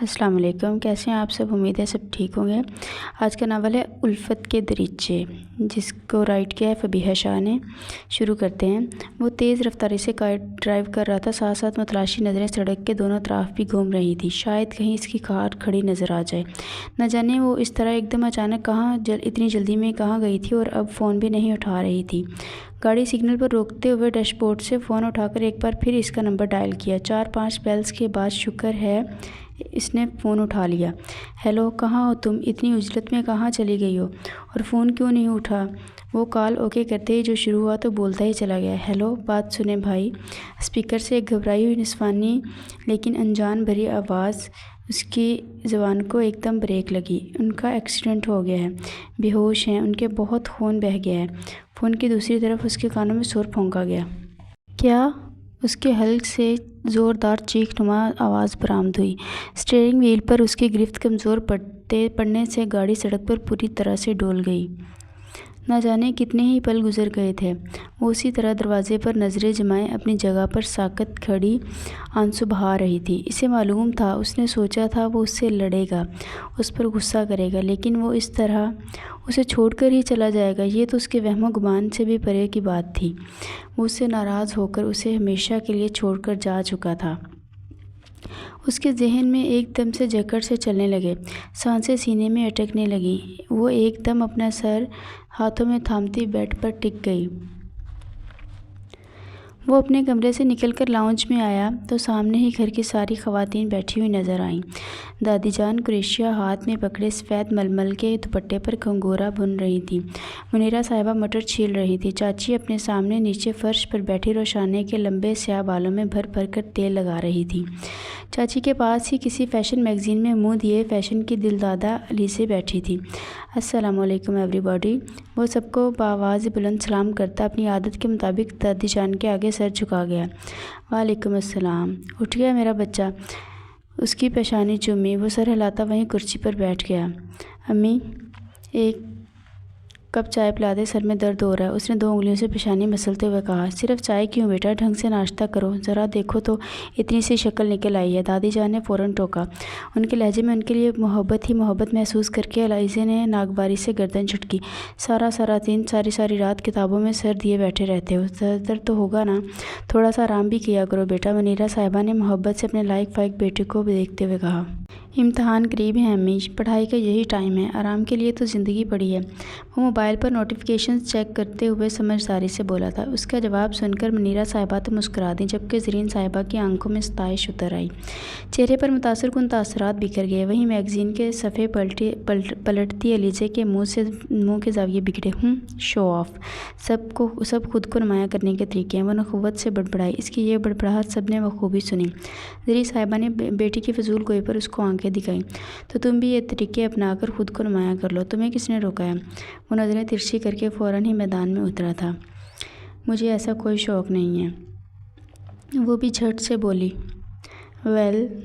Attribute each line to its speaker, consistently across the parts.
Speaker 1: السلام علیکم، کیسے ہیں آپ سب؟ امید ہے سب ٹھیک ہوں گے۔ آج کا ناول ہے الفت کے دریچے، جس کو رائٹ کیا ہے فبیہہ شاہ نے۔ شروع کرتے ہیں۔ وہ تیز رفتاری سے کار ڈرائیو کر رہا تھا، ساتھ ساتھ متلاشی نظریں سڑک کے دونوں طرف بھی گھوم رہی تھیں، شاید کہیں اس کی کار کھڑی نظر آ جائے۔ نہ جانے وہ اس طرح ایک دم اچانک اتنی جلدی میں کہاں گئی تھی اور اب فون بھی نہیں اٹھا رہی تھی۔ گاڑی سگنل پر روکتے ہوئے ڈیش بورڈ سے فون اٹھا کر ایک بار پھر اس کا نمبر ڈائل کیا۔ 4-5 بیلز کے بعد شکر ہے اس نے فون اٹھا لیا۔ ہیلو، کہاں ہو تم؟ اتنی عجلت میں کہاں چلی گئی ہو؟ اور فون کیوں نہیں اٹھا؟ وہ کال اوکے کرتے ہی جو شروع ہوا تو بولتا ہی چلا گیا۔ ہیلو، بات سنیں بھائی۔ اسپیکر سے ایک گھبرائی ہوئی نسوانی لیکن انجان بھری آواز۔ اس کی زبان کو ایک دم بریک لگی۔ ان کا ایکسیڈنٹ ہو گیا ہے، بے ہوش ہیں، ان کے بہت خون بہہ گیا ہے۔ فون کی دوسری طرف اس کے کانوں میں شور پھونکا گیا۔ کیا؟ اس کے حلق سے زوردار چیخ نما آواز برآمد ہوئی۔ اسٹیئرنگ وہیل پر اس کی گرفت کمزور پڑنے سے گاڑی سڑک پر پوری طرح سے ڈول گئی۔ نہ جانے کتنے ہی پل گزر گئے تھے۔ وہ اسی طرح دروازے پر نظریں جمائے اپنی جگہ پر ساکت کھڑی آنسو بہا رہی تھی۔ اسے معلوم تھا، اس نے سوچا تھا وہ اس سے لڑے گا، اس پر غصہ کرے گا، لیکن وہ اس طرح اسے چھوڑ کر ہی چلا جائے گا، یہ تو اس کے وہم و گمان سے بھی پرے کی بات تھی۔ وہ اس سے ناراض ہو کر اسے ہمیشہ کے لیے چھوڑ کر جا چکا تھا۔ اس کے ذہن میں ایک دم سے جھکڑ سے چلنے لگے، سانسیں سینے میں اٹکنے لگیں۔ وہ ایک دم اپنا سر ہاتھوں میں تھامتی بیڈ پر ٹک گئی۔ وہ اپنے کمرے سے نکل کر لاؤنج میں آیا تو سامنے ہی گھر کی ساری خواتین بیٹھی ہوئی نظر آئیں۔ دادی جان کریشیا ہاتھ میں پکڑے سفید ململ کے دوپٹے پر کنگورا بن رہی تھیں۔ منیرہ صاحبہ مٹر چھیل رہی تھیں۔ چاچی اپنے سامنے نیچے فرش پر بیٹھی روشانے کے لمبے سیاہ بالوں میں بھر بھر کر تیل لگا رہی تھیں۔ چاچی کے پاس ہی کسی فیشن میگزین میں منہ دیے فیشن کی دلدادہ علیزے بیٹھی تھی۔ السلام علیکم ایوری باڈی۔ وہ سب کو بآواز بلند سلام کرتا اپنی عادت کے مطابق دادی جان کے آگے سر جھکا گیا۔ وعلیکم السلام۔ اٹھ گیا میرا بچہ؟ اس کی پیشانی چومی۔ وہ سر ہلاتا وہیں کرسی پر بیٹھ گیا۔ امی، ایک کپ چائے پلا دے، سر میں درد ہو رہا ہے، اس نے 2 انگلیوں سے پیشانی مسلتے ہوئے کہا۔ صرف چائے کیوں بیٹا، ڈھنگ سے ناشتہ کرو، ذرا دیکھو تو اتنی سی شکل نکل آئی ہے، دادی جان نے فوراً ٹوکا۔ ان کے لہجے میں ان کے لیے محبت ہی محبت محسوس کر کے علیزے نے ناگواری سے گردن جھٹکی۔ دن ساری رات کتابوں میں سر دیے بیٹھے رہتے ہو، درد تو ہوگا نا، تھوڑا سا آرام بھی کیا کرو بیٹا، منیرہ صاحبہ نے محبت سے اپنے لائق فائق بیٹے کو دیکھتے ہوئے کہا۔ امتحان قریب ہیں امی، پڑھائی کا یہی ٹائم ہے، آرام کے لیے تو زندگی پڑی ہے۔ وہ موبائل پر نوٹیفیکیشنز چیک کرتے ہوئے سمجھداری سے بولا تھا۔ اس کا جواب سن کر منیرہ صاحبہ تو مسکرا دیں، جبکہ زرین صاحبہ کی آنکھوں میں ستائش اتر آئی، چہرے پر متاثر کن تاثرات بکھر گئے۔ وہیں میگزین کے صفحے پلٹتی علیزے کے منہ کے زاویے بگڑے۔ شو آف، سب خود کو نمایاں کرنے کے طریقے ہیں۔ وہ نخوت سے بڑبڑائی۔ اس کی یہ بڑبڑاہٹ سب نے بخوبی سنی۔ زرین صاحبہ نے بیٹی کی فضول گوئی پر اس کو آنکھیں دکھائیں۔ تو تم بھی یہ طریقے اپنا کر خود کو نمایاں کر لو، تمہیں کس نے روکا ہے؟ وہ نظریں ترچھی کر کے فوراً ہی میدان میں اترا تھا۔ مجھے ایسا کوئی شوق نہیں ہے، وہ بھی جھٹ سے بولی۔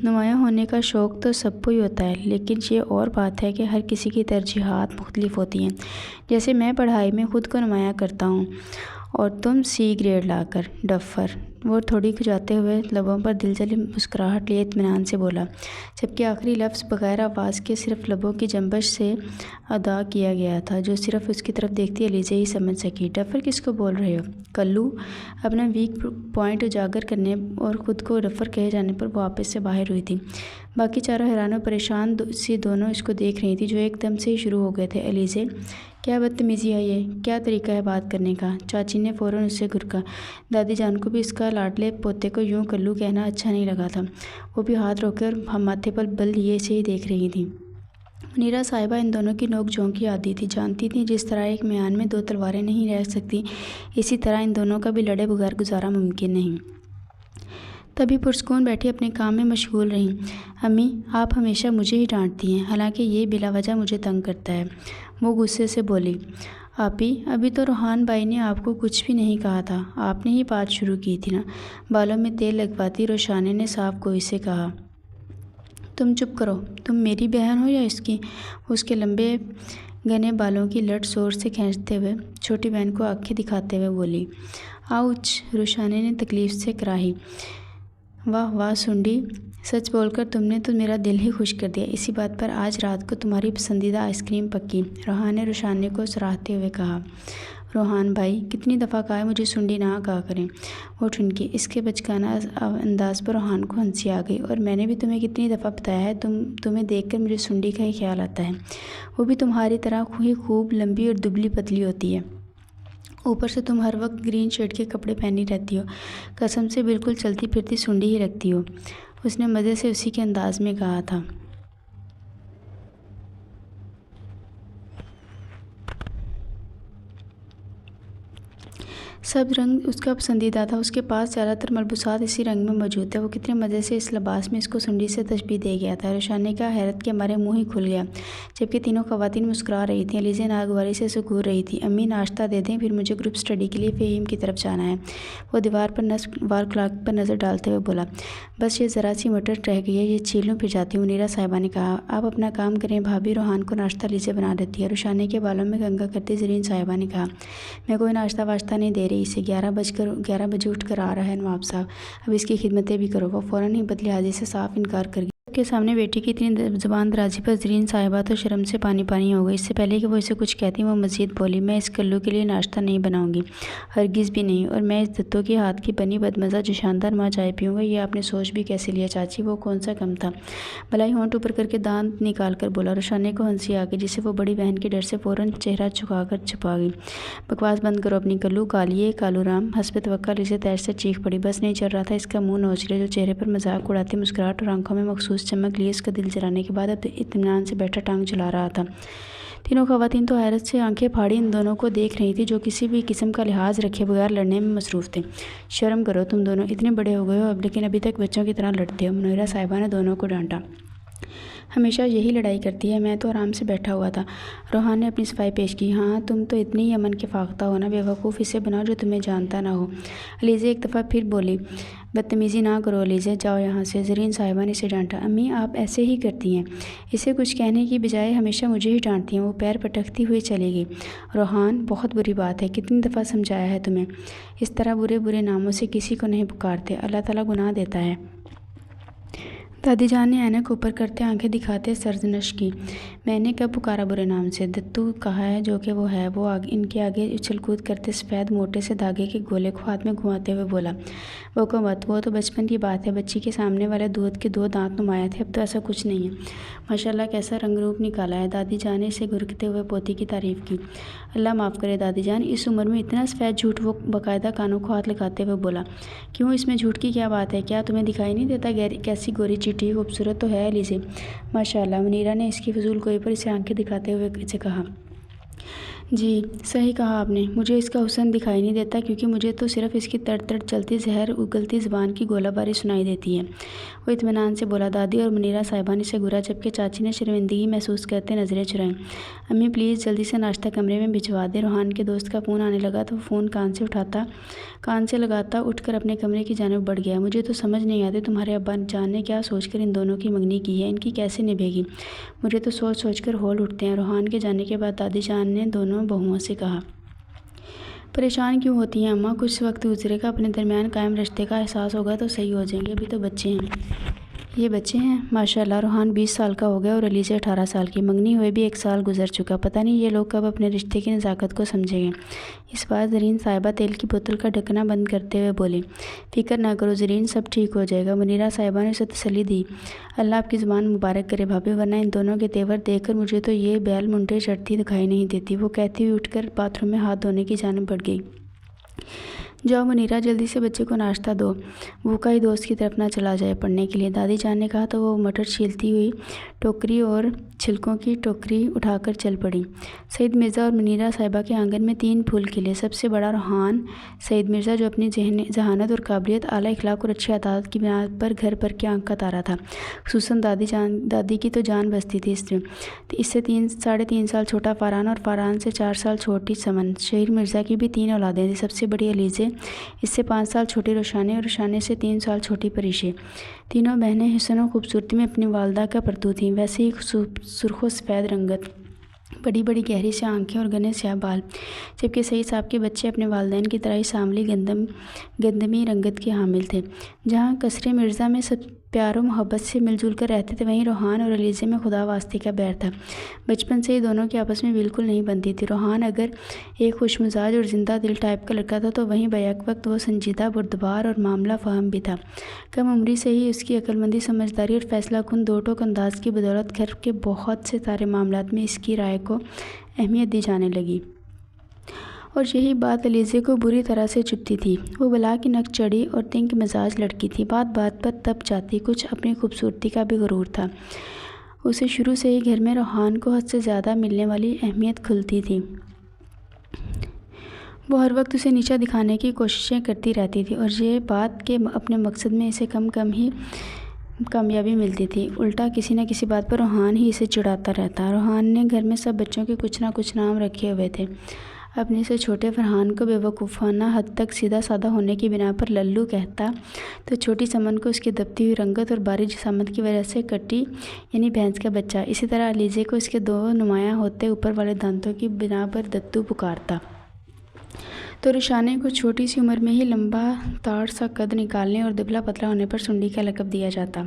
Speaker 1: نمایاں ہونے کا شوق تو سب کو ہی ہوتا ہے، لیکن یہ اور بات ہے کہ ہر کسی کی ترجیحات مختلف ہوتی ہیں۔ جیسے میں پڑھائی میں خود کو نمایاں کرتا ہوں اور تم سی گریڈ لا کر، ڈفر۔ وہ تھوڑی کھجاتے ہوئے لبوں پر دلجمی مسکراہٹ لیے اطمینان سے بولا، جبکہ آخری لفظ بغیر آواز کے صرف لبوں کی جنبش سے ادا کیا گیا تھا، جو صرف اس کی طرف دیکھتی علیزے ہی سمجھ سکی۔ ڈفر کس کو بول رہے ہو؟ کلو۔ اپنا ویک پوائنٹ اجاگر کرنے اور خود کو ڈفر کہے جانے پر وہ آپس سے باہر ہوئی تھی۔ باقی چاروں حیران و پریشان سی دونوں اس کو دیکھ رہی تھی، جو ایک دم سے ہی شروع ہو گئے تھے۔ علیزے، کیا بدتمیزی ہے یہ؟ کیا طریقہ ہے بات کرنے کا؟ چاچی نے فوراً اس سے گھرکا۔ دادی جان کو بھی اس کا لاڈلے پوتے کو یوں کلو کہنا اچھا نہیں لگا تھا۔ وہ بھی ہاتھ روکے اور ماتھے پر بل لیے اسے ہی دیکھ رہی تھیں۔ منیرہ صاحبہ ان دونوں کی نوک جھونک کی عادی تھی، جانتی تھیں جس طرح ایک میان میں 2 تلواریں نہیں رہ سکتی، اسی طرح ان دونوں کا بھی لڑے بغیر گزارا ممکن نہیں۔ تبھی پرسکون بیٹھی اپنے کام میں مشغول رہیں۔ امی، آپ ہمیشہ مجھے ہی ڈانٹتی ہیں، حالانکہ یہ بلا وجہ مجھے تنگ کرتا ہے، وہ غصے سے بولی۔ آپی، ابھی تو روحان بھائی نے آپ کو کچھ بھی نہیں کہا تھا، آپ نے ہی بات شروع کی تھی نا، بالوں میں تیل لگواتی روشانے نے صاف گوئی سے کہا۔ تم چپ کرو، تم میری بہن ہو یا اس کی؟ اس کے لمبے گھنے بالوں کی لٹ زور سے کھینچتے ہوئے چھوٹی بہن کو آنکھیں دکھاتے ہوئے بولی۔ آؤچ، روشانے نے تکلیف سے کراہی۔ واہ واہ سنڈی، سچ بول کر تم نے تو میرا دل ہی خوش کر دیا۔ اسی بات پر آج رات کو تمہاری پسندیدہ آئس کریم پکی، روحان نے روشانی کو سراہتے ہوئے کہا۔ روحان بھائی، کتنی دفعہ کہا ہے مجھے سنڈی نہ کہا کریں۔ وہ ٹھنکی۔ اس کے بچکانہ انداز پر روحان کو ہنسی آ گئی۔ اور میں نے بھی تمہیں کتنی دفعہ بتایا ہے، تمہیں دیکھ کر مجھے سنڈی کا ہی خیال آتا ہے، وہ بھی تمہاری طرح ہی خوب لمبی اور دبلی پتلی ہوتی ہے، اوپر سے تم ہر وقت گرین شیڈ کے کپڑے پہنی رہتی ہو، قسم سے بالکل چلتی پھرتی سنڈی ہی لگتی ہو، اس نے مزے سے اسی کے انداز میں کہا تھا۔ سب رنگ اس کا پسندیدہ تھا، اس کے پاس زیادہ تر ملبوسات اسی رنگ میں موجود تھے، وہ کتنے مزے سے اس لباس میں اس کو سنڈی سے تشبیہ دے گیا تھا۔ روشانی کا حیرت کے مارے منہ ہی کھل گیا، جبکہ تینوں خواتین مسکرا رہی تھیں۔ علیزہ ناگواری سے اسے گھور رہی تھی۔ امی ناشتہ دے دیں، پھر مجھے گروپ اسٹڈی کے لیے فہیم کی طرف جانا ہے، وہ دیوار پر نصب وال کلاک پر نظر ڈالتے ہوئے بولا۔ بس یہ ذرا سی مٹر رہ گئی ہے، یہ چھیل لوں پھر جاتی ہوں، منیرہ صاحبہ نے کہا۔ آپ اپنا کام کریں بھابھی، روحان کو ناشتہ علیزہ بنا دیتی ہے، روشانی کے بالوں میں کنگھا کرتی زرین صاحبہ نے کہا۔ میں کوئی ناشتہ واشتہ نہیں دے رہی اسے، 11 بجے اٹھ کر آ رہا ہے نواب صاحب، اب اس کی خدمتیں بھی کرو۔ وہ فوراً ہی بدلحاظی سے صاف انکار کر گئی۔ سب کے سامنے بیٹی کی اتنی زبان درازی پر زرین صاحبہ تو شرم سے پانی پانی ہو گئی۔ اس سے پہلے کہ وہ اسے کچھ کہتی، وہ مزید بولی، میں اس کلو کے لیے ناشتہ نہیں بناؤں گی، ہرگز بھی نہیں، اور میں اس دتو کے ہاتھ کی بنی بدمزہ جو شاندار ماں چائے پیوں گا۔ یہ آپ نے سوچ بھی کیسے لیا چاچی، وہ کون سا کم تھا؟ بلائی ہونٹ اوپر کر کے دانت نکال کر بولا۔ روشانی کو ہنسی آ گئی، جسے وہ بڑی بہن کے ڈر سے فوراً چہرہ جھکا کر چھپا گئی۔ بکواس بند کرو اپنی کلو، کالیے کالو رام، حسب توقع علیزہ تیش سے چیخ پڑی۔ بس نہیں چل رہا تھا اس کا منہ نوچ رہے جو چہرے پر مذاق اڑاتی مسکراہٹ اور آنکھوں میں مخصوص چمک لیے اس کا دل جلانے کے بعد اب اطمینان سے بیٹھا ٹانگ چلا رہا تھا۔ تینوں خواتین تو حیرت سے آنکھیں پھاڑی ان دونوں کو دیکھ رہی تھیں، جو کسی بھی قسم کا لحاظ رکھے بغیر لڑنے میں مصروف تھے۔ شرم کرو تم دونوں، اتنے بڑے ہو گئے ہو اب، لیکن ابھی تک بچوں کی طرح لڑتے ہو، منیرہ صاحبہ نے دونوں کو ڈانٹا۔ ہمیشہ یہی لڑائی کرتی ہے، میں تو آرام سے بیٹھا ہوا تھا۔ روحان نے اپنی صفائی پیش کی۔ ہاں تم تو اتنی ہی امن کے فاختہ ہو نا، بیوقوف اسے بناؤ جو تمہیں جانتا نہ ہو۔ علیزہ ایک دفعہ پھر بولی۔ بدتمیزی نہ کرو علیزہ، جاؤ یہاں سے، زرین صاحبہ نے اسے ڈانٹا۔ امی آپ ایسے ہی کرتی ہیں، اسے کچھ کہنے کی بجائے ہمیشہ مجھے ہی ڈانٹتی ہیں، وہ پیر پٹکتی ہوئی چلی گئی۔ روحان بہت بری بات ہے، کتنی دفعہ سمجھایا ہے تمہیں، اس طرح برے برے ناموں سے کسی کو نہیں پکارتے، اللہ تعالیٰ گناہ دیتا ہے۔ دادی جان نے اینک اوپر کرتے آنکھیں دکھاتے سرزنش کی۔ میں نے کب پکارا برے نام سے؟ دتو کہا ہے جو کہ وہ ہے، وہ ان کے آگے اچھل کود کرتے سفید موٹے سے دھاگے کے گولے کو ہاتھ میں گھماتے ہوئے بولا۔ وہ کو مت، وہ تو بچپن کی بات ہے، بچی کے سامنے والے دودھ کے 2 دانت نمایاں تھے، اب تو ایسا کچھ نہیں ہے۔ ماشاءاللہ کیسا رنگ روپ نکالا ہے، دادی جان نے اسے گرکتے ہوئے پوتی کی تعریف کی۔ اللہ معاف کرے دادی جان، اس عمر میں اتنا سفید جھوٹ، وہ باقاعدہ کانوں کو ہاتھ لگاتے ہوئے بولا۔ کیوں، اس میں جھوٹ کی کیا بات ہے؟ کیا تمہیں دکھائی نہیں دیتا کیسی گوری چیٹی خوبصورت تو ہے علیزہ؟ ماشاءاللہ، منیرہ نے اس کی فضول گوئی پر اسے آنکھیں دکھاتے ہوئے اسے کہا۔ جی صحیح کہا آپ نے، مجھے اس کا حسن دکھائی نہیں دیتا، کیونکہ مجھے تو صرف اس کی تڑ تڑ چلتی زہر اگلتی زبان کی گولہ باری سنائی دیتی ہے، وہ اطمینان سے بولا۔ دادی اور منیرہ صاحبہ نے اسے گھورا، جبکہ چاچی نے شرمندگی محسوس کرتے نظریں چرائیں۔ امی پلیز جلدی سے ناشتہ کمرے میں بھجوا دیں، روحان کے دوست کا فون آنے لگا تو وہ فون کان سے لگاتا اٹھ کر اپنے کمرے کی جانب بڑھ گیا۔ مجھے تو سمجھ نہیں آتی تمہارے ابا جان نے کیا سوچ کر ان دونوں کی منگنی کی ہے، ان کی کیسے نبھے گی، مجھے تو سوچ کر ہول اٹھتے ہیں۔ روحان کے جانے کے بعد دادی جان نے دونوں بہوؤں سے کہا۔ پریشان کیوں ہوتی ہیں اماں، کچھ وقت گزرے گا، اپنے درمیان قائم رشتے کا احساس ہوگا تو صحیح ہو جائیں گے، ابھی تو بچے ہیں۔ یہ بچے ہیں؟ ماشاءاللہ، روحان 20 سال کا ہو گیا اور علیزہ 18 سال کی، منگنی ہوئے بھی 1 سال گزر چکا، پتہ نہیں یہ لوگ کب اپنے رشتے کی نزاکت کو سمجھیں گے۔ اس بار زرین صاحبہ تیل کی بوتل کا ڈھکنا بند کرتے ہوئے بولی۔ فکر نہ کرو زرین، سب ٹھیک ہو جائے گا، منیرہ صاحبہ نے اسے تسلی دی۔ اللہ آپ کی زبان مبارک کرے بھابھی، ورنہ ان دونوں کے تیور دیکھ کر مجھے تو یہ بیل منڈے چڑھتی دکھائی نہیں دیتی، وہ کہتی ہوئی اٹھ کر باتھ روم میں ہاتھ دھونے کی جانب بڑھ گئی۔ جاؤ منیرہ، جلدی سے بچے کو ناشتہ دو، بھوکا ہی دوست کی طرف نہ چلا جائے پڑھنے کے لیے، دادی جان نے کہا تو وہ مٹر چھیلتی ہوئی ٹوکری اور چھلکوں کی ٹوکری اٹھا کر چل پڑی۔ سعید مرزا اور منیرہ صاحبہ کے آنگن میں 3 پھول کھلے، سب سے بڑا روحان سعید مرزا، جو اپنی ذہانت اور قابلیت، اعلیٰ اخلاق اور اچھی عادات کی بنا پر گھر بھر کے آنکھ کا تارا تھا، خصوصاً دادی کی تو جان بستی تھی اس سے 3.5 سال چھوٹا فاران اور فاران سے 4 سال چھوٹی سمن۔ شہیر مرزا کی بھی 3 اولادیں تھیں، سب سے بڑی علیزہ، اس سے 5 سال چھوٹی روشانی، اور روشانی سے 3 سال چھوٹی پریشہ۔ تینوں بہنیں حسن و خوبصورتی میں اپنی والدہ کا پرتو تھیں، ویسے ہی سرخ و سفید رنگت بڑی بڑی گہری سی آنکھیں اور گھنے سیاہ بال، جبکہ سعید صاحب کے بچے اپنے والدین کی طرح ہی سانولی گندمی رنگت کے حامل تھے۔ جہاں قصر مرزا میں سب پیار و محبت سے مل جل کر رہتے تھے، وہیں روحان اور علیزے میں خدا واسطے کا بیر تھا۔ بچپن سے ہی دونوں کی آپس میں بالکل نہیں بنتی تھی۔ روحان اگر ایک خوش مزاج اور زندہ دل ٹائپ کا لڑکا تھا تو وہیں بیک وقت وہ سنجیدہ، بردبار اور معاملہ فہم بھی تھا۔ کم عمری سے ہی اس کی عقل مندی، سمجھداری اور فیصلہ کن دو ٹوک انداز کی بدولت گھر کے بہت سے سارے معاملات میں اس کی رائے کو اہمیت دی جانے لگی، اور یہی بات علیزے کو بری طرح سے چبھتی تھی۔ وہ بلا کی نک چڑھی اور تنگ مزاج لڑکی تھی، بات بات پر تپ جاتی، کچھ اپنی خوبصورتی کا بھی غرور تھا۔ اسے شروع سے ہی گھر میں روحان کو حد سے زیادہ ملنے والی اہمیت کھلتی تھی۔ وہ ہر وقت اسے نیچا دکھانے کی کوششیں کرتی رہتی تھی، اور یہ بات کہ اپنے مقصد میں اسے کم ہی کامیابی ملتی تھی۔ الٹا کسی نہ کسی بات پر روحان ہی اسے چڑھاتا رہتا۔ روحان نے گھر میں سب بچوں کے کچھ نہ کچھ نام رکھے ہوئے تھے۔ اپنے سے چھوٹے فرحان کو بے وقوفانہ حد تک سیدھا سادہ ہونے کی بنا پر للو کہتا، تو چھوٹی سمن کو اس کی دبتی ہوئی رنگت اور باری جسامت کی وجہ سے کٹی یعنی بھینس کا بچہ۔ اسی طرح علیزے کو اس کے دو نمایاں ہوتے اوپر والے دانتوں کی بنا پر دتو پکارتا، تو رشانے کو چھوٹی سی عمر میں ہی لمبا تاڑ سا قد نکالنے اور دبلا پتلا ہونے پر سنڈی کا لقب دیا جاتا،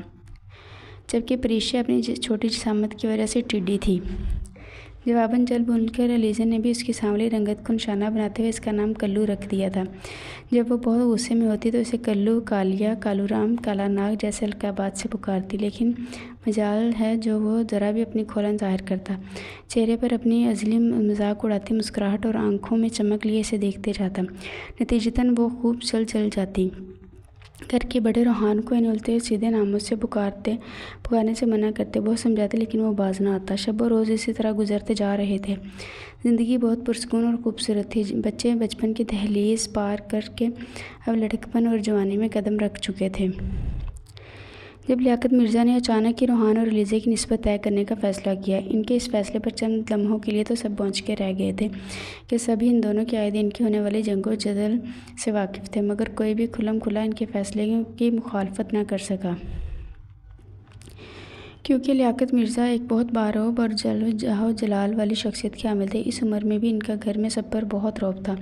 Speaker 1: جبکہ پریشیا اپنی چھوٹی جسامت کی وجہ سے ٹڈی تھی۔ جواباً چل بول کر علیزے نے بھی اس کی سانولی رنگت کو نشانہ بناتے ہوئے اس کا نام کلو رکھ دیا تھا۔ جب وہ بہت غصے میں ہوتی تو اسے کلو، کالیا، کالو رام، کالا ناگ جیسے القابات سے پکارتی، لیکن مجال ہے جو وہ ذرا بھی اپنی کھولن ظاہر کرتا۔ چہرے پر اپنی ازلی مذاق اڑاتی مسکراہٹ اور آنکھوں میں چمک لیے اسے دیکھتے جاتا۔ نتیجتاً وہ خوب چل جاتی۔ گھر کے بڑے روحان کو ان الٹے سیدھے ناموں سے پکارنے سے منع کرتے، بہت سمجھاتے، لیکن وہ باز نہ آتا۔ شب و روز اسی طرح گزرتے جا رہے تھے۔ زندگی بہت پرسکون اور خوبصورت تھی۔ بچے بچپن کی دہلیز پار کر کے اب لڑکپن اور جوانی میں قدم رکھ چکے تھے۔ جب لیاقت مرزا نے اچانک ہی روحان اور علیزے کی نسبت طے کرنے کا فیصلہ کیا، ان کے اس فیصلے پر چند لمحوں کے لیے تو سب بونچ کے رہ گئے تھے کہ سبھی ان دونوں کے آئے دن کی ہونے والی جنگ و جدل سے واقف تھے، مگر کوئی بھی کھلم کھلا ان کے فیصلے کی مخالفت نہ کر سکا، کیونکہ لیاقت مرزا ایک بہت باروب اور جاہ و جلال والی شخصیت کے حامل تھے۔ اس عمر میں بھی ان کا گھر میں سب پر بہت رعب تھا،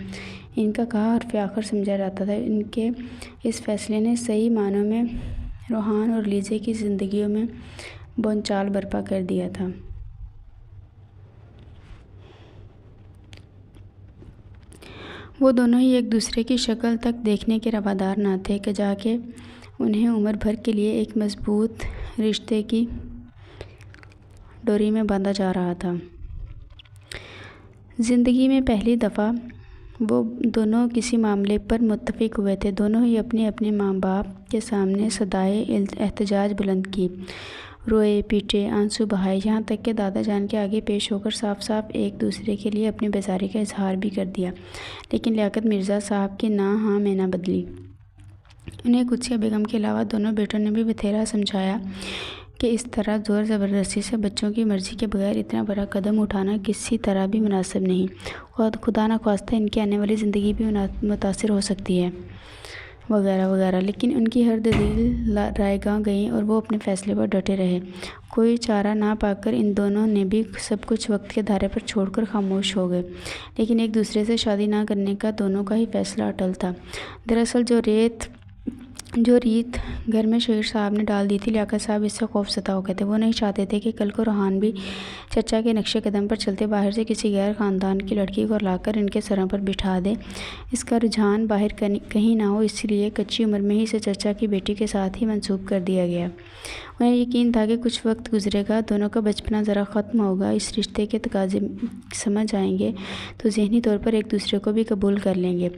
Speaker 1: ان کا کہا حرف آخر سمجھا جاتا تھا۔ ان کے اس فیصلے نے صحیح معنوں میں روحان اور علیزے کی زندگیوں میں بونچال برپا کر دیا تھا۔ وہ دونوں ہی ایک دوسرے کی شکل تک دیکھنے کے روادار نہ تھے کہ جا کے انہیں عمر بھر کے لیے ایک مضبوط رشتے کی ڈوری میں باندھا جا رہا تھا۔ زندگی میں پہلی دفعہ وہ دونوں کسی معاملے پر متفق ہوئے تھے۔ دونوں ہی اپنے اپنے ماں باپ کے سامنے صدائے احتجاج بلند کی، روئے پیٹے، آنسو بہائے، یہاں تک کہ دادا جان کے آگے پیش ہو کر صاف صاف ایک دوسرے کے لیے اپنی بیزاری کا اظہار بھی کر دیا، لیکن لیاقت مرزا صاحب کی نہ ہاں میں نہ بدلی۔ انہیں قدسیہ بیگم کے علاوہ دونوں بیٹوں نے بھی بتھیرا سمجھایا کہ اس طرح زور زبردستی سے بچوں کی مرضی کے بغیر اتنا بڑا قدم اٹھانا کسی طرح بھی مناسب نہیں، خدا نخواستہ ان کی آنے والی زندگی بھی متاثر ہو سکتی ہے، وغیرہ وغیرہ۔ لیکن ان کی ہر دلیل رائے گاں گئیں اور وہ اپنے فیصلے پر ڈٹے رہے۔ کوئی چارہ نہ پا کر ان دونوں نے بھی سب کچھ وقت کے دھارے پر چھوڑ کر خاموش ہو گئے، لیکن ایک دوسرے سے شادی نہ کرنے کا دونوں کا ہی فیصلہ اٹل تھا۔ دراصل جو ریت گھر میں شہیر صاحب نے ڈال دی تھی، لیاقت صاحب اس سے خوف زدہ ہو گئے تھے۔ وہ نہیں چاہتے تھے کہ کل کو روحان بھی چچا کے نقش قدم پر چلتے باہر سے کسی غیر خاندان کی لڑکی کو لا کر ان کے سروں پر بٹھا دے۔ اس کا رجحان باہر کہیں نہ ہو، اس لیے کچی عمر میں ہی اسے چچا کی بیٹی کے ساتھ ہی منسوب کر دیا گیا۔ انہیں یقین تھا کہ کچھ وقت گزرے گا، دونوں کا بچپنا ذرا ختم ہوگا، اس رشتے کے تقاضے سمجھ آئیں گے تو ذہنی طور پر ایک دوسرے کو بھی قبول کر لیں گے۔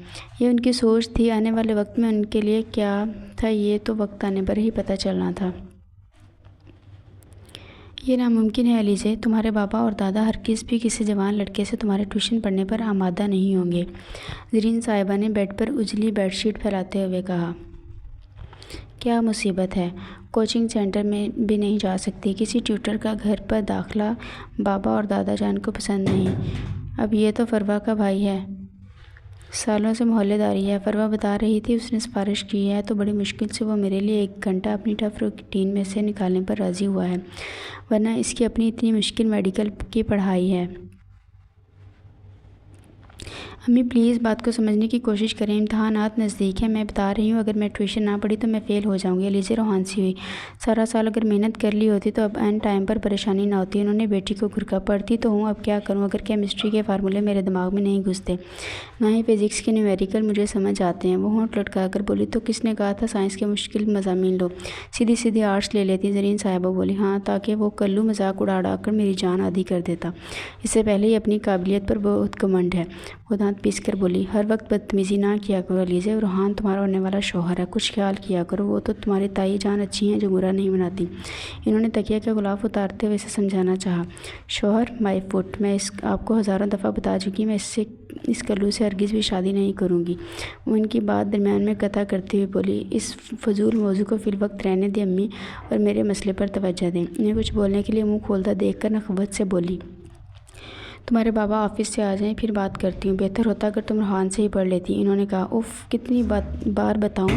Speaker 1: یہ ان کی سوچ تھی۔ آنے والے وقت میں ان کے لیے کیا تھا یہ تو وقت آنے پر ہی پتہ چلنا تھا۔ یہ ناممکن ہے علیزے، تمہارے بابا اور دادا ہرگز بھی کسی جوان لڑکے سے تمہارے ٹیوشن پڑھنے پر آمادہ نہیں ہوں گے، زرین صاحبہ نے بیڈ پر اجلی بیڈ شیٹ پھیلاتے ہوئے کہا۔ کیا مصیبت ہے، کوچنگ سینٹر میں بھی نہیں جا سکتی، کسی ٹیوٹر کا گھر پر داخلہ بابا اور دادا جان کو پسند نہیں۔ اب یہ تو فروا کا بھائی ہے، سالوں سے محلے داری ہے، فروا بتا رہی تھی، اس نے سفارش کی ہے تو بڑی مشکل سے وہ میرے لیے 1 گھنٹہ اپنی ٹف روٹین میں سے نکالنے پر راضی ہوا ہے، ورنہ اس کی اپنی اتنی مشکل میڈیکل کی پڑھائی ہے۔ امی پلیز بات کو سمجھنے کی کوشش کریں، امتحانات نزدیک ہیں، میں بتا رہی ہوں اگر میں ٹیوشن نہ پڑھی تو میں فیل ہو جاؤں گی۔ علیزہ روحان سی ہوئی۔ سارا سال اگر محنت کر لی ہوتی تو اب اینڈ ٹائم پر پریشانی نہ ہوتی۔ انہوں نے بیٹی کو گھرکا، پڑھتی تو ہوں، اب کیا کروں اگر کیمسٹری کے فارمولے میرے دماغ میں نہیں گھستے، نہ ہی فزکس کے نیومیریکل مجھے سمجھ آتے ہیں۔ وہ ہونٹ لٹکا کر بولی، تو کس نے کہا تھا سائنس کے مشکل مضامین لو، سیدھی سیدھی آرٹس لے لیتی۔ زرین صاحبہ بولی، ہاں تاکہ وہ کلو مذاق اڑا کر میری جان آدھی کر دیتا، اس سے پہلے ہی اپنی قابلیت پر بہت گھمنڈ ہے۔ وہ دانت پیس کر بولی، ہر وقت بدتمیزی نہ کیا کرو علیزہ، روحان تمہارا ہونے والا شوہر ہے، کچھ خیال کیا کرو، وہ تو تمہاری تائی جان اچھی ہیں جو برا نہیں بناتی۔ انہوں نے تکیہ کا غلاف اتارتے ہوئے اسے سمجھانا چاہا۔ شوہر مائی فٹ، میں آپ کو ہزاروں دفعہ بتا چکی، میں اس کلو سے ہرگز بھی شادی نہیں کروں گی۔ وہ ان کی بات درمیان میں قطع کرتے ہوئے بولی، اس فضول موضوع کو فی الوقت رہنے دیں امی اور میرے مسئلے پر توجہ دیں۔ انہیں کچھ بولنے کے لیے منہ کھولتا دیکھ کر نخوت سے بولی، تمہارے بابا آفس سے آ جائیں پھر بات کرتی ہوں، بہتر ہوتا اگر تم روحان سے ہی پڑھ لیتی۔ انہوں نے کہا، اف کتنی بار بتاؤں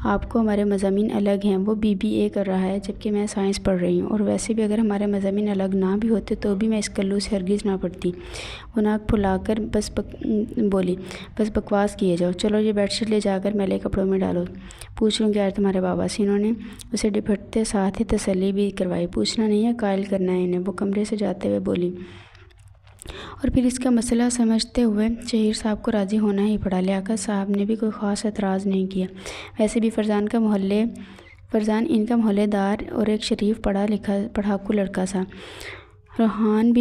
Speaker 1: آپ کو، ہمارے مضامین الگ ہیں، وہ BBA کر رہا ہے جبکہ میں سائنس پڑھ رہی ہوں، اور ویسے بھی اگر ہمارے مضامین الگ نہ بھی ہوتے تو بھی میں اس کلو سے ہرگز نہ پڑھتی۔ وہ ناک پھلا کر بولی، بس بکواس کیے جاؤ، چلو یہ بیڈ شیٹ لے جا کر میلے کپڑوں میں ڈالو، پوچھ لوں گی آج تمہارے بابا سے۔ انہوں نے اسے ڈپٹتے ساتھ ہی تسلی بھی کروائی، پوچھنا نہیں ہے، قائل کرنا ہے انہیں۔ وہ کمرے سے جاتے ہوئے بولی، اور پھر اس کا مسئلہ سمجھتے ہوئے شہیر صاحب کو راضی ہونا ہی پڑا۔ لیاقت صاحب نے بھی کوئی خاص اعتراض نہیں کیا، ویسے بھی فرزان ان کا محلے دار اور ایک شریف پڑھا لکھا پڑھاکو لڑکا تھا۔ روحان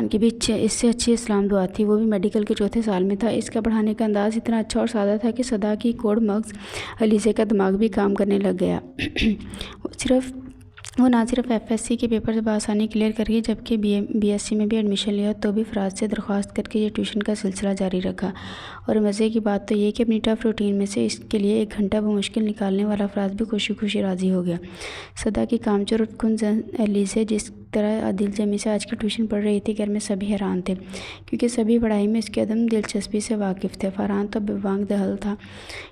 Speaker 1: کی بھی اس سے اچھی اسلام دعا تھی، وہ بھی میڈیکل کے چوتھے سال میں تھا۔ اس کا پڑھانے کا انداز اتنا اچھا اور سادہ تھا کہ صدا کی کوڑ مغز علیزہ کا دماغ بھی کام کرنے لگ گیا۔ وہ نہ صرف FSC کے پیپر بآسانی کلیئر کر گئی جبکہ BSc میں بھی ایڈمیشن لیا تو بھی فراز سے درخواست کر کے یہ ٹیوشن کا سلسلہ جاری رکھا۔ اور مزے کی بات تو یہ کہ اپنی ٹف روٹین میں سے اس کے لیے 1 گھنٹہ بمشکل نکالنے والا فراز بھی خوشی خوشی راضی ہو گیا۔ صدا کی کامچور اور کنز علیزہ جس طرح دل جمی سے آج کی ٹیوشن پڑھ رہی تھی، گھر میں سبھی حیران تھے کیونکہ سبھی پڑھائی میں اس کی عدم دلچسپی سے واقف تھے۔ فرحان تو بے بانگ دہل تھا،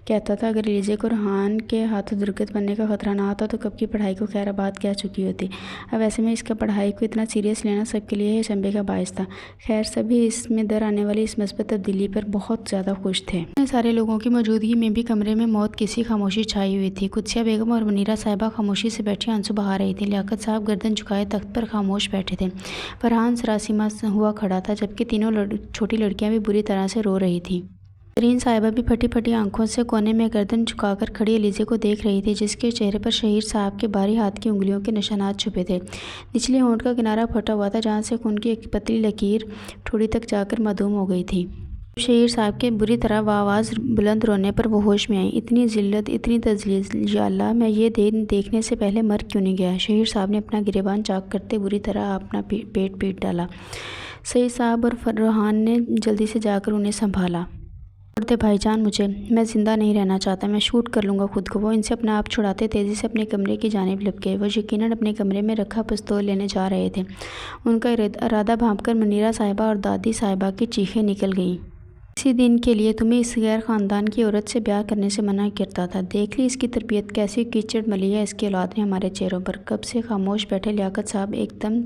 Speaker 1: کہتا تھا اگر علیزہ کو روحان کے ہاتھوں درگت بننے کا خطرہ نہ ہوتا تو کب کی پڑھائی کو خیر آباد کیا چکی ہوتی۔ اب ایسے میں اس کا پڑھائی کو اتنا سیریس لینا سب کے لیے چنبے کا باعث تھا۔ خیر سبھی اس میں در آنے والی اس مثبت تبدیلی پر بہت زیادہ خوش تھے۔ اتنے سارے لوگوں کی موجودگی میں بھی کمرے میں موت کسی خاموشی چھائی ہوئی تھی۔ قدسیہ بیگم اور منیرہ صاحبہ خاموشی سے بیٹھی آنسو بہا رہی تھیں۔ لیاقت صاحب گردن جھکائے تخت پر خاموش بیٹھے تھے۔ فرحان سراسیمہ ہوا کھڑا تھا جبکہ تینوں چھوٹی لڑکیاں بھی بری طرح سے رو رہی تھیں۔ زرین صاحبہ بھی پھٹی پھٹی آنکھوں سے کونے میں گردن جھکا کر کھڑی علیزہ کو دیکھ رہی تھی جس کے چہرے پر شہیر صاحب کے بھاری ہاتھ کی انگلیوں کے نشانات چھپے تھے۔ نچلے ہونٹ کا کنارہ پھٹا ہوا تھا جہاں سے خون کی ایک پتلی لکیر ٹھوڑی تک جا کر معدوم ہو گئی تھی۔ شہیر صاحب کے بری طرح آواز بلند رونے پر وہ ہوش میں آئیں۔ اتنی ذلت، اتنی تذلیل، یا اللہ میں یہ دیکھنے سے پہلے مر کیوں نہیں گیا۔ شہیر صاحب نے اپنا گریبان چاک کرتے بری طرح اپنا پیٹ پیٹ ڈالا۔ سعید صاحب اور روحان نے جلدی سے جا کر انہیں سنبھالا۔ چھوڑ دے بھائی جان مجھے، میں زندہ نہیں رہنا چاہتا، میں شوٹ کر لوں گا خود کو۔ وہ ان سے اپنا آپ چھڑاتے تیزی سے اپنے کمرے کی جانب لپکے۔ وہ یقیناً اپنے کمرے میں رکھا پستول لینے جا رہے تھے۔ ان کا ارادہ بھانپ کر منیرہ صاحبہ اور دادی صاحبہ کی چیخیں نکل گئیں۔ اسی دن کے لیے تمہیں اس غیر خاندان کی عورت سے بیاہ کرنے سے منع کرتا تھا، دیکھ لی اس کی تربیت کیسی کیچڑ ملی ہے اس کی اولاد نے ہمارے چہروں پر۔ کب سے خاموش بیٹھے لیاقت صاحب ایک دم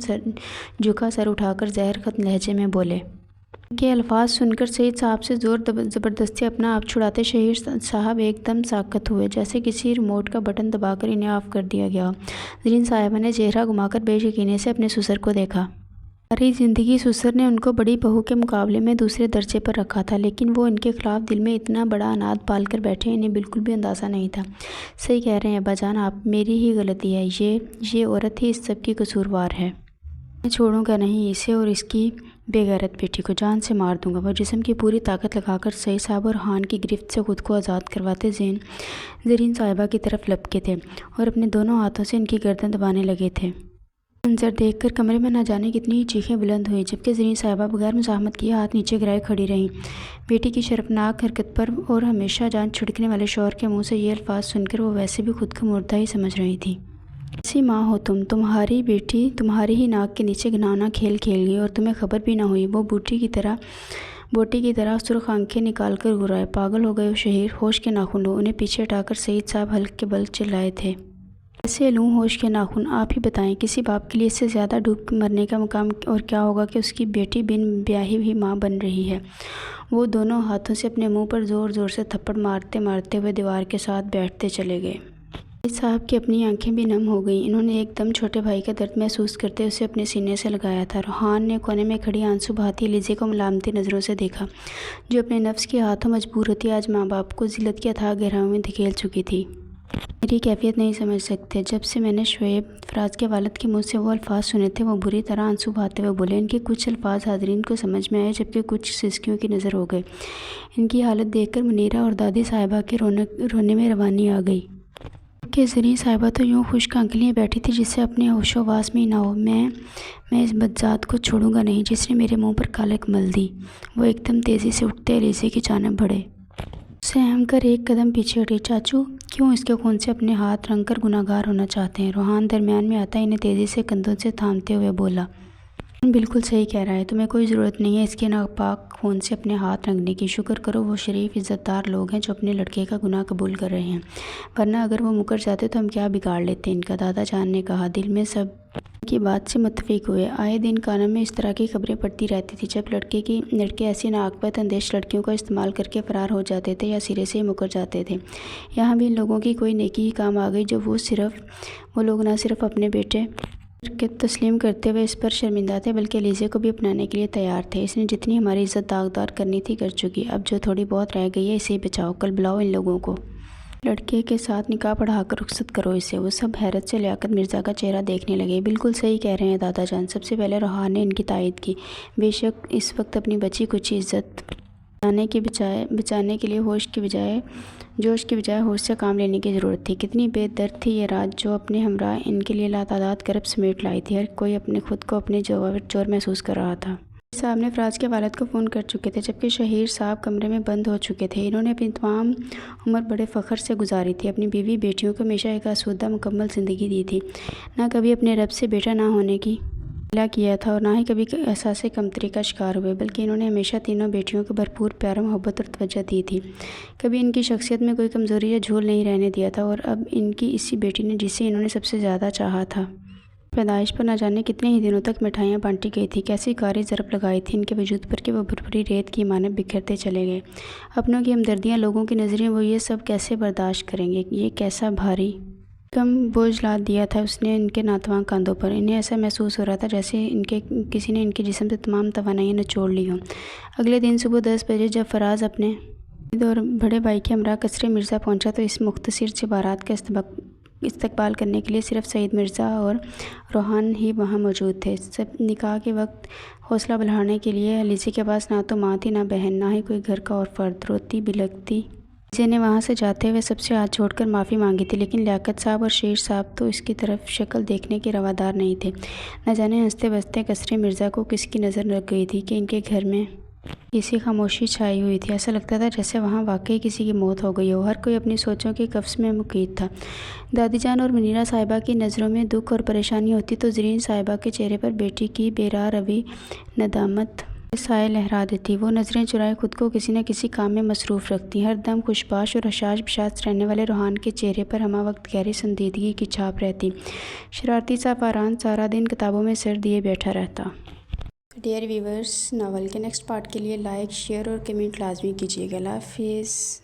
Speaker 1: جھکا سر اٹھا کر زہر ختم لہجے میں بولے۔ ان کے الفاظ سن کر سعید صاحب سے زور زبردستی اپنا آپ چھڑاتے شہیر صاحب ایک دم ساکت ہوئے جیسے کسی ریموٹ کا بٹن دبا کر انہیں آف کر دیا گیا ہو۔ زرین صاحبہ نے چہرہ گھما کر بے یقینی سے اپنے سسر کو دیکھا۔ ساری زندگی سسر نے ان کو بڑی بہو کے مقابلے میں دوسرے درجے پر رکھا تھا لیکن وہ ان کے خلاف دل میں اتنا بڑا اناد پال کر بیٹھے انہیں بالکل بھی اندازہ نہیں تھا۔ صحیح کہہ رہے ہیں ابا جان آپ، میری ہی غلطی ہے، یہ عورت ہی اس سب کی قصوروار ہے۔ میں چھوڑوں گا نہیں اسے اور اس کی بے غیرت بیٹی کو جان سے مار دوں گا۔ وہ جسم کی پوری طاقت لگا کر سعید صاحب اور روحان کی گرفت سے خود کو آزاد کرواتے زرین صاحبہ کی طرف لپکے تھے اور اپنے دونوں ہاتھوں سے ان کی گردن دبانے لگے تھے۔ منظر دیکھ کر کمرے میں نہ جانے کتنی ہی چیخیں بلند ہوئیں جبکہ زرین صاحبہ بغیر مزاحمت کیے ہاتھ نیچے گرائے کھڑی رہیں۔ بیٹی کی شرمناک حرکت پر اور ہمیشہ جان چھڑکنے والے شوہر کے منہ سے یہ الفاظ سن کر وہ ویسے بھی خود کو مردہ ہی سمجھ رہی تھی۔ ایسی ماں ہو تمہاری بیٹی تمہاری ہی ناک کے نیچے گھناؤنا کھیل کھیل گئی اور تمہیں خبر بھی نہ ہوئی۔ وہ بوٹی کی طرح سرخ آنکھیں نکال کر گرائے، پاگل ہو گئے ہو شہیر، ہوش کے ناخن لو۔ انہیں پیچھے ہٹا کر سعید صاحب حلق کے بل چلائے تھے۔ ایسے لوں ہوش کے ناخن، آپ ہی بتائیں کسی باپ کے لیے اس سے زیادہ ڈوب کے مرنے کا مقام اور کیا ہوگا کہ اس کی بیٹی بن بیاہی بھی ماں بن رہی ہے۔ وہ دونوں ہاتھوں سے اپنے منہ پر زور زور سے تھپڑ مارتے مارتے ہوئے دیوار کے ساتھ بیٹھتے چلے گئے۔ والد صاحب کی اپنی آنکھیں بھی نم ہو گئیں۔ انہوں نے ایک دم چھوٹے بھائی کا درد محسوس کرتے اسے اپنے سینے سے لگایا تھا۔ روحان نے کونے میں کھڑی آنسو بہاتی لیزے کو ملامتی نظروں سے دیکھا، جو اپنے نفس کے ہاتھوں مجبور ہوتی آج ماں باپ کو ذلت کی اتھاہ گہرائیوں میں دھکیل چکی تھی۔ میری کیفیت نہیں سمجھ سکتے۔ جب سے میں نے شعیب فراز کے والد کے منہ سے وہ الفاظ سنے تھے، وہ بری طرح آنسو بہاتے ہوئے بولے۔ ان کے کچھ الفاظ حاضرین کو سمجھ میں آئے، جبکہ کچھ سسکیوں کی نظر ہو گئے۔ ان کی حالت دیکھ کر منیرہ اور دادی صاحبہ کے رونے میں روانی آ گئی۔ کہ زریں صاحبہ تو یوں خشک آنکھ لیے بیٹھی تھی جسے اپنے ہوش و واس میں ہی نہ ہو۔ میں اس بدذات کو چھوڑوں گا نہیں جس نے میرے منہ پر کالک مل دی۔ وہ ایک دم تیزی سے اٹھتے علیزے کی جانب بڑھے، اسے اہم کر ایک قدم پیچھے ہٹی۔ چاچو کیوں اس کے خون سے اپنے ہاتھ رنگ کر گناہگار ہونا چاہتے ہیں؟ روحان درمیان میں آتا انہیں تیزی سے کندھوں سے تھامتے ہوئے بولا۔ بالکل صحیح کہہ رہا ہے، تمہیں کوئی ضرورت نہیں ہے اس کے ناپاک خون سے اپنے ہاتھ رنگنے کی۔ شکر کرو وہ شریف عزت دار لوگ ہیں جو اپنے لڑکے کا گناہ قبول کر رہے ہیں، ورنہ اگر وہ مکر جاتے تو ہم کیا بگاڑ لیتے ان کا؟ دادا جان نے کہا۔ دل میں سب کی بات سے متفق ہوئے۔ آئے دن کانوں میں اس طرح کی خبریں پڑتی رہتی تھی جب لڑکے ایسی ناعاقبت اندیش لڑکیوں کا استعمال کر کے فرار ہو جاتے تھے یا سرے سے ہی مکر جاتے تھے۔ یہاں بھی ان لوگوں کی کوئی نیکی ہی کام آ گئی، جو وہ لوگ نہ صرف اپنے بیٹے کے تسلیم کرتے ہوئے اس پر شرمندہ تھے بلکہ لیزے کو بھی اپنانے کے لیے تیار تھے۔ اس نے جتنی ہماری عزت داغدار کرنی تھی کر چکی، اب جو تھوڑی بہت رہ گئی ہے اسے بچاؤ۔ کل بلاؤ ان لوگوں کو، لڑکے کے ساتھ نکاح پڑھا کر رخصت کرو اسے۔ وہ سب حیرت سے لیاقت مرزا کا چہرہ دیکھنے لگے۔ بالکل صحیح کہہ رہے ہیں دادا جان، سب سے پہلے روحان نے ان کی تائید کی۔ بے شک اس وقت اپنی بچی کچی عزت بچانے کے لیے جوش کی بجائے ہوش سے کام لینے کی ضرورت تھی۔ کتنی بے درد تھی یہ رات جو اپنے ہمراہ ان کے لیے لاتعداد کرب سمیٹ لائی تھی۔ ہر کوئی اپنے خود کو اپنے چور محسوس کر رہا تھا۔ صاحب نے فراز کے والد کو فون کر چکے تھے جبکہ شہیر صاحب کمرے میں بند ہو چکے تھے۔ انہوں نے اپنی تمام عمر بڑے فخر سے گزاری تھی، اپنی بیوی بیٹیوں کو ہمیشہ ایک آسودہ مکمل زندگی دی تھی، نہ کبھی اپنے رب سے بیٹا نہ ہونے کی گلہ کیا تھا اور نہ ہی کبھی احساس کمتری کا شکار ہوئے، بلکہ انہوں نے ہمیشہ تینوں بیٹیوں کو بھرپور پیار و محبت اور توجہ دی تھی، کبھی ان کی شخصیت میں کوئی کمزوری یا جھول نہیں رہنے دیا تھا۔ اور اب ان کی اسی بیٹی نے جسے انہوں نے سب سے زیادہ چاہا تھا، پیدائش پر نہ جانے کتنے ہی دنوں تک مٹھائیاں بانٹی گئی تھی، کیسی کاری ضرب لگائی تھی ان کے وجود پر کہ وہ بھرپوری ریت کی مانند بکھرتے چلے گئے۔ اپنوں کی ہمدردیاں، لوگوں کی نظریں، وہ یہ سب کیسے برداشت کریں گے؟ یہ کیسا بھاری کم بوجھ لاد دیا تھا اس نے ان کے ناتواں کاندھوں پر۔ انہیں ایسا محسوس ہو رہا تھا جیسے کسی نے ان کے جسم سے تمام توانائیاں نچوڑ لی ہوں۔ اگلے دن صبح 10 بجے جب فراز اپنے والد اور بڑے بھائی کے ہمراہ قصر مرزا پہنچا تو اس مختصر سی بارات کا استقبال کرنے کے لیے صرف سعید مرزا اور روحان ہی وہاں موجود تھے۔ سب نکاح کے وقت حوصلہ بڑھانے کے لیے لیزے کے پاس نہ تو ماں تھی، نہ بہن، نہ ہی کوئی گھر کا اور فرد۔ روتی بلکتی لیزے نے وہاں سے جاتے ہوئے سب سے ہاتھ جوڑ کر معافی مانگی تھی، لیکن لیاقت صاحب اور شیر صاحب تو اس کی طرف شکل دیکھنے کے روادار نہیں تھے۔ نہ جانے ہنستے بستے قصر مرزا کو کس کی نظر لگ گئی تھی کہ ان کے گھر میں کسی خاموشی چھائی ہوئی تھی۔ ایسا لگتا تھا جیسے وہاں واقعی کسی کی موت ہو گئی ہو۔ ہر کوئی اپنی سوچوں کے قفس میں مقید تھا۔ دادی جان اور منیرہ صاحبہ کی نظروں میں دکھ اور پریشانی ہوتی تو زرین صاحبہ کے چہرے پر بیٹی کی بے راہ روی ندامت کے سائے لہرا دیتی۔ وہ نظریں چرائے خود کو کسی نہ کسی کام میں مصروف رکھتی۔ ہر دم خوشباش اور حشاش بشاش رہنے والے روحان کے چہرے پر ہمہ وقت گہری سنجیدگی کی چھاپ رہتی۔ شرارتی سا فاران سارا دن کتابوں میں سر دیے بیٹھا رہتا۔ ڈیئر ویورز، ناول کے نیکسٹ پارٹ کے لیے لائک، شیئر اور کمنٹ لازمی کیجیے گا۔ اللہ حافظ۔